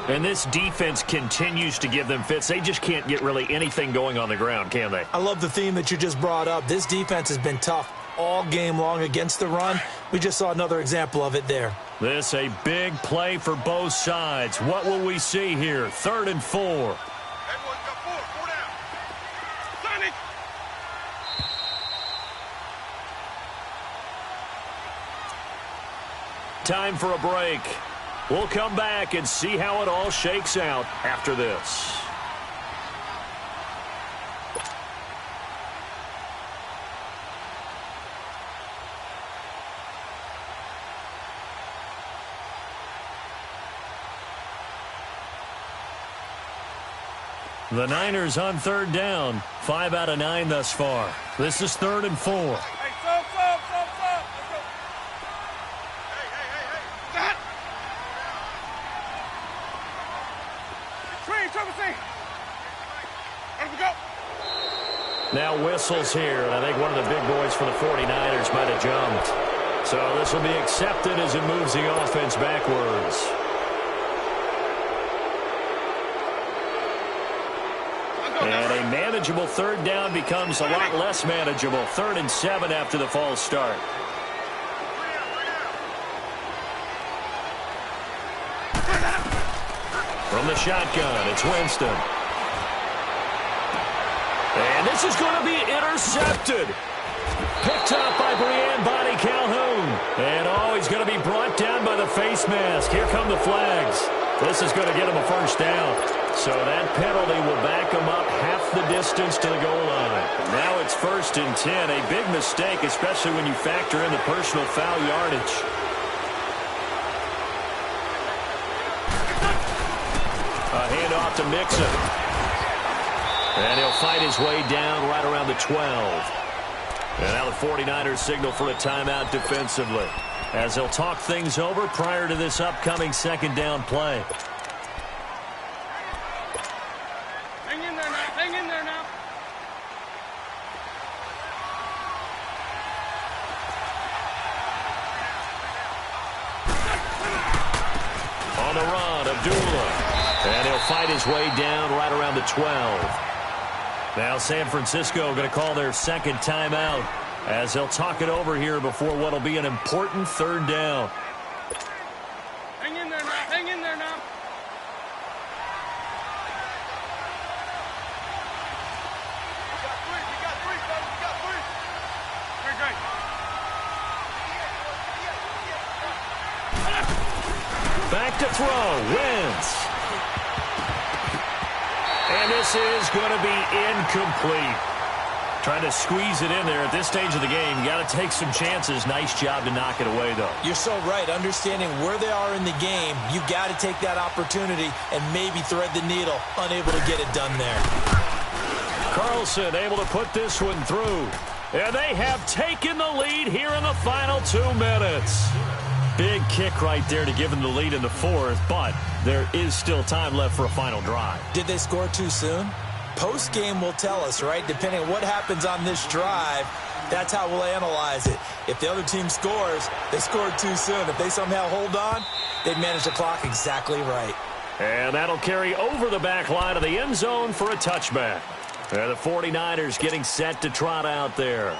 And this defense continues to give them fits. They just can't get really anything going on the ground, can they? I love the theme that you just brought up. This defense has been tough all game long against the run. We just saw another example of it there. This a big play for both sides. What will we see here? 3rd and 4. Time for a break. We'll come back and see how it all shakes out after this. The Niners on 3rd down. 5 out of 9 thus far. This is 3rd and 4. Hey, stop. Let's go. Hey. Let me go. Now whistles here, and I think one of the big boys for the 49ers might have jumped. So this will be accepted as it moves the offense backwards. manageable. Third down becomes a lot less manageable. 3rd and 7 after the false start. From the shotgun, it's Winston. And this is going to be intercepted. Picked up by Brianne Bonnie Calhoun. And he's going to be brought down by the face mask. Here come the flags. This is going to get him a first down. So that penalty will back him up half the distance to the goal line. Now it's 1st and 10. A big mistake, especially when you factor in the personal foul yardage. A handoff to Mixon. And he'll fight his way down right around the 12. And now the 49ers signal for a timeout defensively, as they'll talk things over prior to this upcoming 2nd down play. Hang in there now. Hang in there now. On the run, Abdullah. And he'll fight his way down right around the 12. Now San Francisco going to call their 2nd timeout, as they'll talk it over here before what will be an important 3rd down. Hang in there now. Hang in there now. We got three, fellas. We got three. Great. Back to throw. Wentz. And this is going to be incomplete. Trying to squeeze it in there at this stage of the game. You got to take some chances. Nice job to knock it away, though. You're so right. Understanding where they are in the game, you got to take that opportunity and maybe thread the needle. Unable to get it done there. Carlson able to put this one through. And they have taken the lead here in the final 2 minutes. Big kick right there to give them the lead in the 4th, but there is still time left for a final drive. Did they score too soon? Post-game will tell us, right? Depending on what happens on this drive, that's how we'll analyze it. If the other team scores, they scored too soon. If they somehow hold on, they've managed the clock exactly right. And that'll carry over the back line of the end zone for a touchback. And the 49ers getting set to trot out there.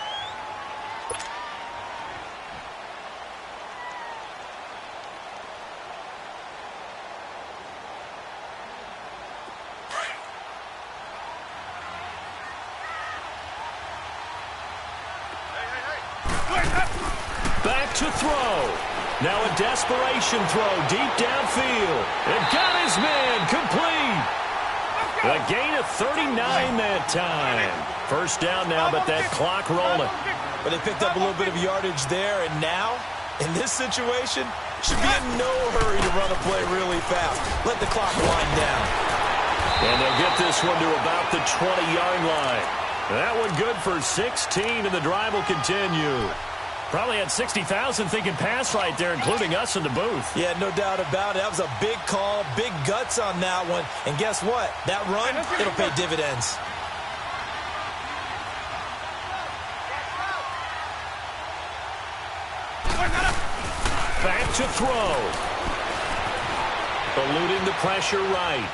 Back to throw. Now a desperation throw deep downfield. And got his man complete. A gain of 39 that time. First down now, but that clock rolling. But they picked up a little bit of yardage there, and now, in this situation, should be in no hurry to run a play really fast. Let the clock wind down. And they'll get this one to about the 20-yard line. That one good for 16, and the drive will continue. Probably had 60,000 thinking pass right there, including us in the booth. Yeah, no doubt about it. That was a big call, big guts on that one. And guess what? That run, it'll pay dividends. Back to throw. Eluding the pressure right.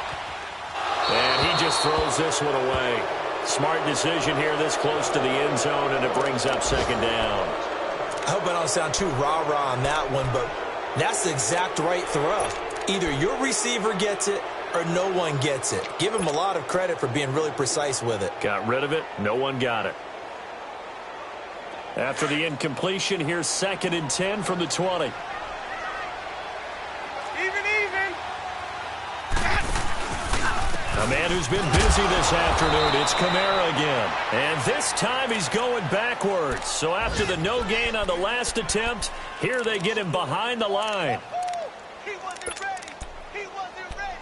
And he just throws this one away. Smart decision here this close to the end zone, and it brings up 2nd down. I hope I don't sound too rah-rah on that one, but that's the exact right throw. Either your receiver gets it or no one gets it. Give him a lot of credit for being really precise with it. Got rid of it. No one got it. After the incompletion, here's 2nd and 10 from the 20. A man who's been busy this afternoon, it's Kamara again. And this time he's going backwards. So after the no gain on the last attempt, here they get him behind the line. He wasn't ready. He wasn't ready.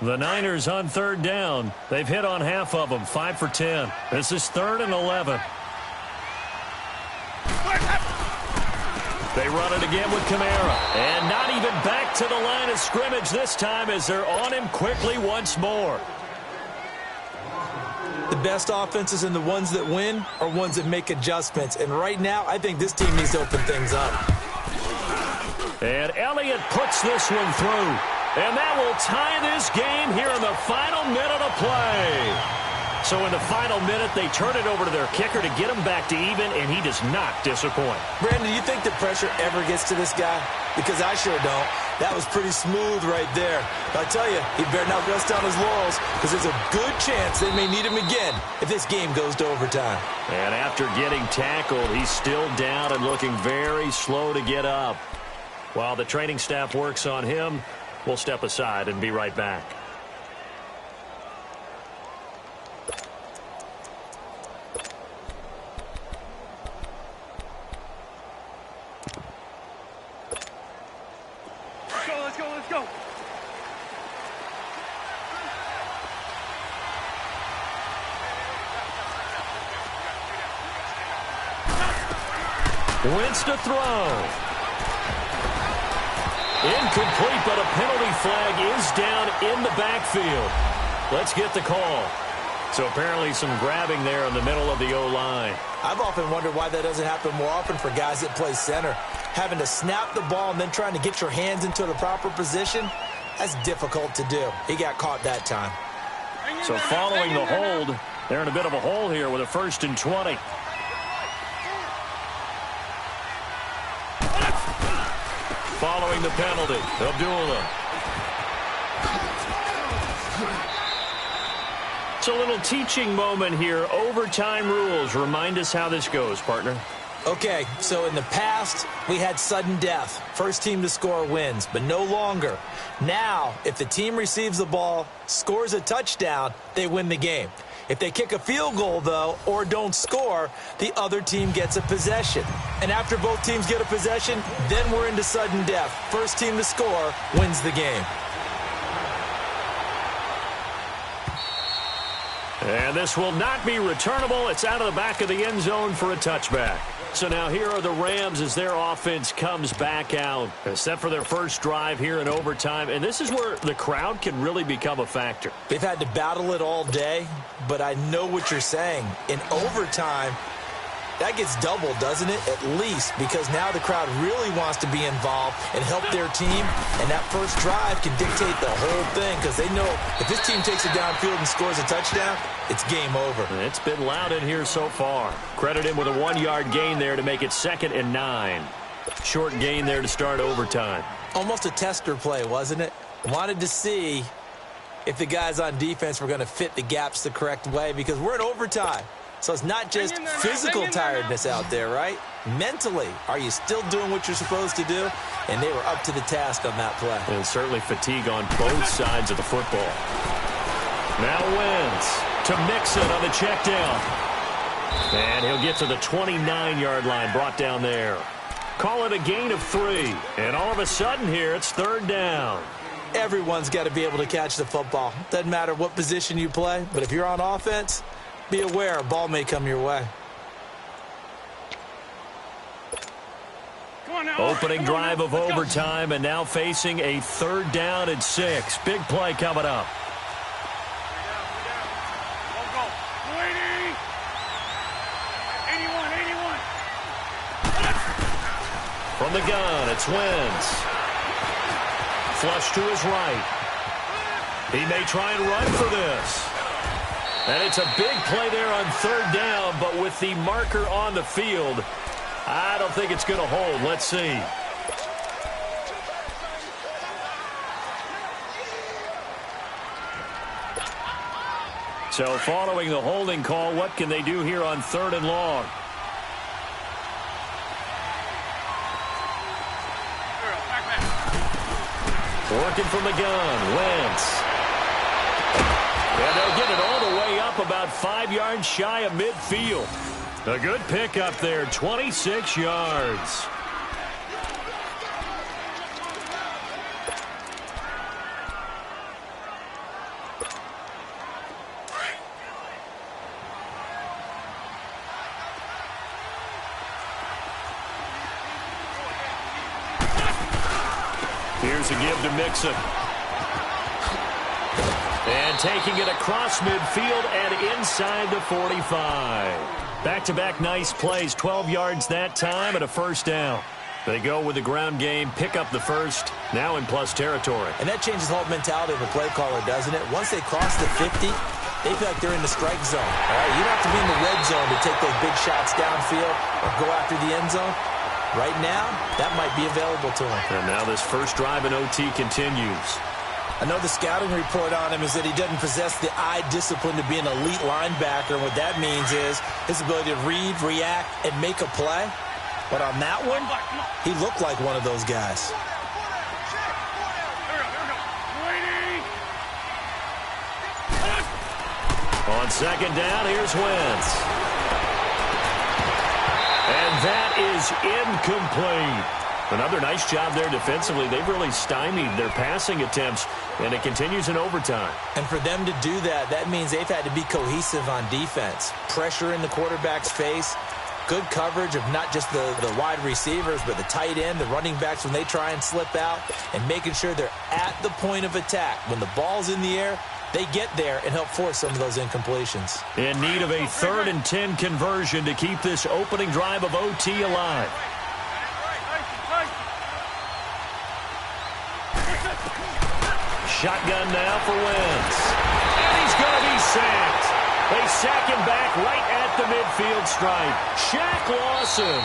The Niners on 3rd down. They've hit on half of them, 5 for 10. This is 3rd and 11. They run it again with Kamara. And not even back to the line of scrimmage this time as they're on him quickly once more. The best offenses and the ones that win are ones that make adjustments. And right now, I think this team needs to open things up. And Elliott puts this one through. And that will tie this game here in the final minute of play. So in the final minute, they turn it over to their kicker to get him back to even, and he does not disappoint. Brandon, do you think the pressure ever gets to this guy? Because I sure don't. That was pretty smooth right there. But I tell you, he better not rest on his laurels, because there's a good chance they may need him again if this game goes to overtime. And after getting tackled, he's still down and looking very slow to get up. While the training staff works on him, we'll step aside and be right back. Let's go. Wentz to throw. Incomplete, but a penalty flag is down in the backfield. Let's get the call. So apparently some grabbing there in the middle of the O-line. I've often wondered why that doesn't happen more often for guys that play center. Having to snap the ball and then trying to get your hands into the proper position, that's difficult to do. He got caught that time. So following the hold, they're in a bit of a hole here with a 1st and 20. Following the penalty, Abdullah. It's a little teaching moment here. Overtime rules. Remind us how this goes, partner. Okay, so in the past, we had sudden death. First team to score wins, but no longer. Now, if the team receives the ball, scores a touchdown, they win the game. If they kick a field goal, though, or don't score, the other team gets a possession. And after both teams get a possession, then we're into sudden death. First team to score wins the game. And this will not be returnable. It's out of the back of the end zone for a touchback. So now here are the Rams as their offense comes back out. Except for their first drive here in overtime. And this is where the crowd can really become a factor. They've had to battle it all day, but I know what you're saying. In overtime, that gets doubled, doesn't it? At least, because now the crowd really wants to be involved and help their team, and that first drive can dictate the whole thing because they know if this team takes it downfield and scores a touchdown, it's game over. It's been loud in here so far. Credit him with a 1-yard gain there to make it 2nd and 9. Short gain there to start overtime. Almost a tester play, wasn't it? Wanted to see if the guys on defense were going to fit the gaps the correct way because we're in overtime. So it's not just physical tiredness out there, right? Mentally, are you still doing what you're supposed to do? And they were up to the task on that play. And certainly fatigue on both sides of the football. Now Wentz to Mixon on the check down. And he'll get to the 29-yard line, brought down there. Call it a gain of 3. And all of a sudden here, it's 3rd down. Everyone's got to be able to catch the football. Doesn't matter what position you play, but if you're on offense, be aware a ball may come your way. Opening drive of overtime and now facing a 3rd down and 6. Big play coming up. From the gun, it's Wentz. Flush to his right. He may try and run for this. And it's a big play there on 3rd down, but with the marker on the field, I don't think it's going to hold. Let's see. So following the holding call, what can they do here on 3rd and long? Working from the gun, Wentz. And they'll get it all the way up about 5 yards shy of midfield. A good pickup there, 26 yards. Here's a give to Mixon. And taking it across midfield and inside the 45. Back-to-back nice plays, 12 yards that time and a 1st down. They go with the ground game, pick up the first, now in plus territory. And that changes the whole mentality of a play caller, doesn't it? Once they cross the 50, they feel like they're in the strike zone. All right? You don't have to be in the red zone to take those big shots downfield or go after the end zone. Right now, that might be available to them. And now this first drive in OT continues. I know the scouting report on him is that he doesn't possess the eye discipline to be an elite linebacker. What that means is his ability to read, react, and make a play. But on that one, he looked like one of those guys. On second down, here's Wentz. And that is incomplete. Another nice job there defensively. They've really stymied their passing attempts, and it continues in overtime. And for them to do that, that means they've had to be cohesive on defense. Pressure in the quarterback's face. Good coverage of not just the wide receivers, but the tight end, the running backs when they try and slip out, and making sure they're at the point of attack. When the ball's in the air, they get there and help force some of those incompletions. In need of a 3rd and 10 conversion to keep this opening drive of OT alive. Shotgun now for Wentz. And he's going to be sacked. They sack him back right at the midfield stripe. Shaq Lawson.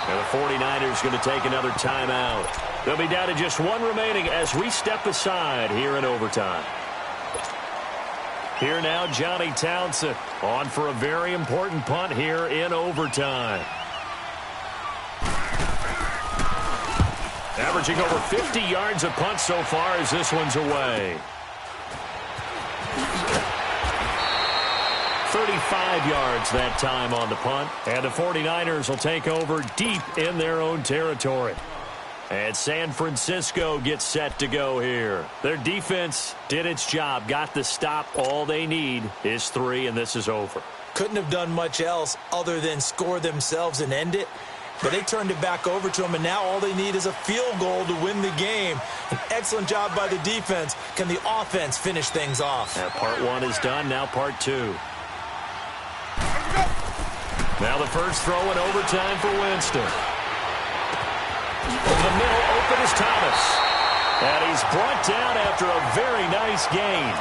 And the 49ers going to take another timeout. They'll be down to just one remaining as we step aside here in overtime. Here now, Johnny Townsend on for a very important punt here in overtime. Averaging over 50 yards a punt so far as this one's away. 35 yards that time on the punt. And the 49ers will take over deep in their own territory. And San Francisco gets set to go here. Their defense did its job, got the stop. All they need is 3, and this is over. Couldn't have done much else other than score themselves and end it. But they turned it back over to them, and now all they need is a field goal to win the game. An excellent job by the defense. Can the offense finish things off? Now part 1 is done, now part 2. Now the first throw in overtime for Winston. Over the middle, open is Thomas. And he's brought down after a very nice gain.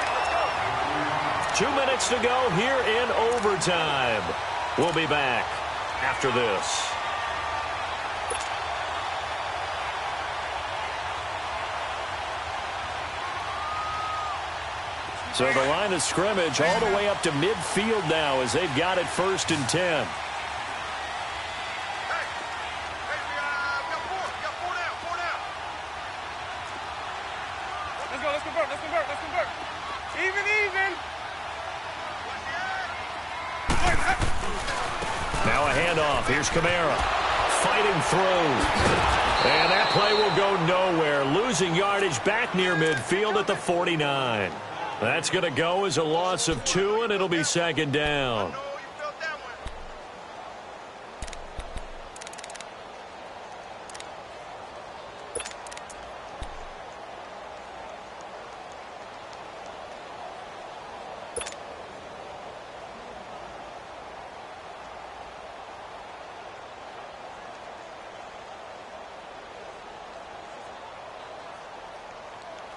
2 minutes to go here in overtime. We'll be back after this. So the line of scrimmage all the way up to midfield now as they've got it 1st and 10. Let's convert. Even. Now a handoff. Here's Kamara fighting through. And that play will go nowhere. Losing yardage back near midfield at the 49. That's going to go as a loss of 2, and it'll be 2nd down.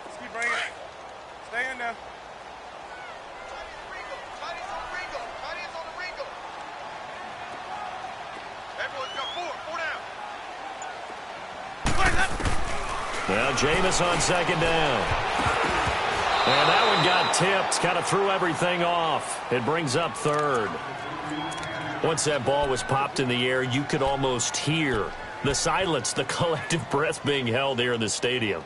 Let's keep bringing it. Stay in there. Now Jameis on 2nd down. And that one got tipped. Kind of threw everything off. It brings up 3rd. Once that ball was popped in the air, you could almost hear the silence, the collective breath being held here in the stadium.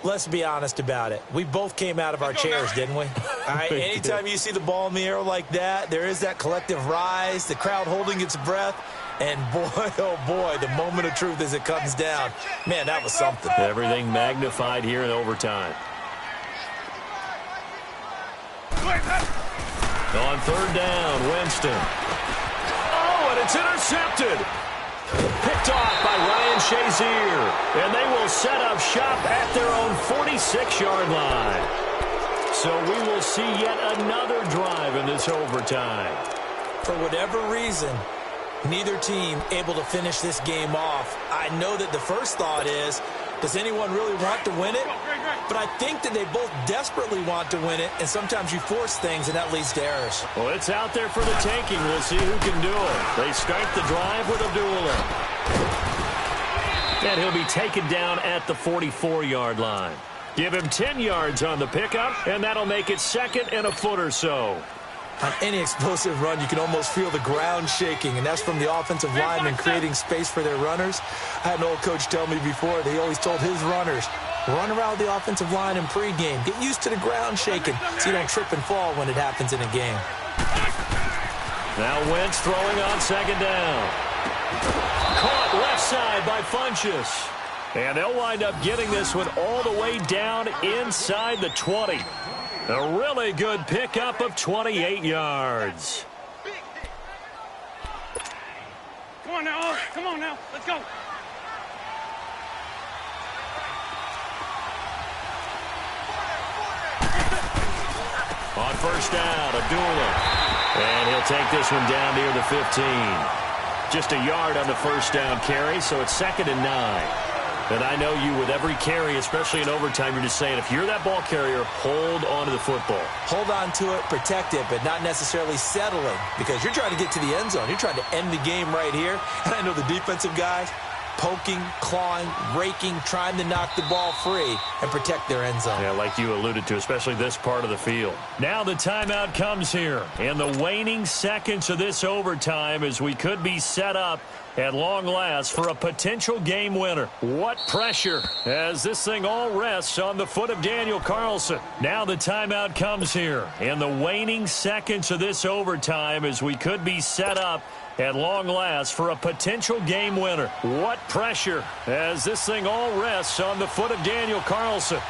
Let's be honest about it. We both came out of our chairs, didn't we? All right, anytime you see the ball in the air like that, there is that collective rise, the crowd holding its breath. And boy, oh boy, the moment of truth as it comes down. Man, that was something. Everything magnified here in overtime. On 3rd down, Winston. Oh, and it's intercepted. Picked off by Ryan Shazier. And they will set up shop at their own 46-yard line. So we will see yet another drive in this overtime. For whatever reason, Neither team able to finish this game off. I know that the first thought is, does anyone really want to win it? But I think that they both desperately want to win it, and sometimes you force things, and that leads to errors. Well, it's out there for the taking. We'll see who can do it. They start the drive with Abdullah. And he'll be taken down at the 44-yard line. Give him 10 yards on the pickup, and that'll make it 2nd and a foot or so. On any explosive run, you can almost feel the ground shaking, and that's from the offensive linemen creating space for their runners. I had an old coach tell me before, they always told his runners, run around the offensive line in pregame. Get used to the ground shaking so you don't trip and fall when it happens in a game. Now Wentz throwing on 2nd down. Caught left side by Funchess. And they'll wind up getting this one all the way down inside the 20. A really good pickup of 28 yards. Come on now. Come on now. Let's go. On 1st down, Abdullah. And he'll take this one down near the 15. Just a yard on the 1st down carry, so it's 2nd and 9. And I know you, with every carry, especially in overtime, you're just saying, if you're that ball carrier, hold on to the football. Hold on to it, protect it, but not necessarily settling, because you're trying to get to the end zone. You're trying to end the game right here. And I know the defensive guys, poking, clawing, raking, trying to knock the ball free and protect their end zone. Yeah, like you alluded to, especially this part of the field. Now the timeout comes here, and the waning seconds of this overtime as we could be set up at long last for a potential game winner. What pressure as this thing all rests on the foot of Daniel Carlson. Now the timeout comes here, and the waning seconds of this overtime as we could be set up at long last for a potential game winner. What pressure as this thing all rests on the foot of Daniel Carlson.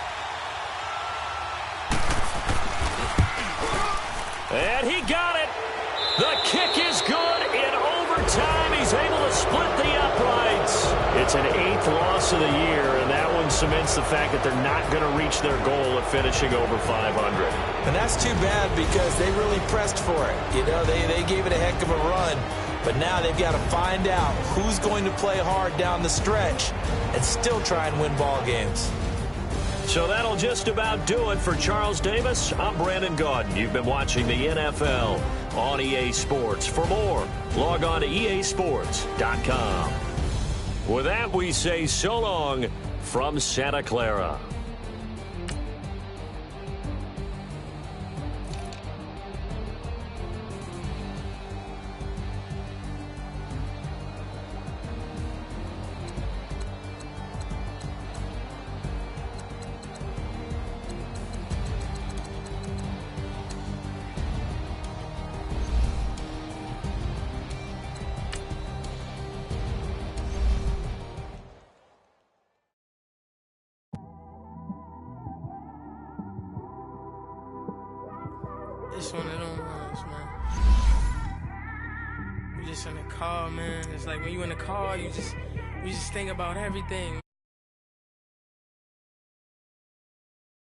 And he got it. The kick is good in overtime. He's able to split the uprights. It's an 8th loss of the year, and that one cements the fact that they're not going to reach their goal of finishing over 500. And that's too bad because they really pressed for it. You know, they gave it a heck of a run. But now they've got to find out who's going to play hard down the stretch and still try and win ball games. So that'll just about do it for Charles Davis. I'm Brandon Gaudin. You've been watching the NFL on EA Sports. For more, log on to easports.com. With that, we say so long from Santa Clara. It's one of them ones, man. You just in the car, man. It's like when you in the car, you just think about everything.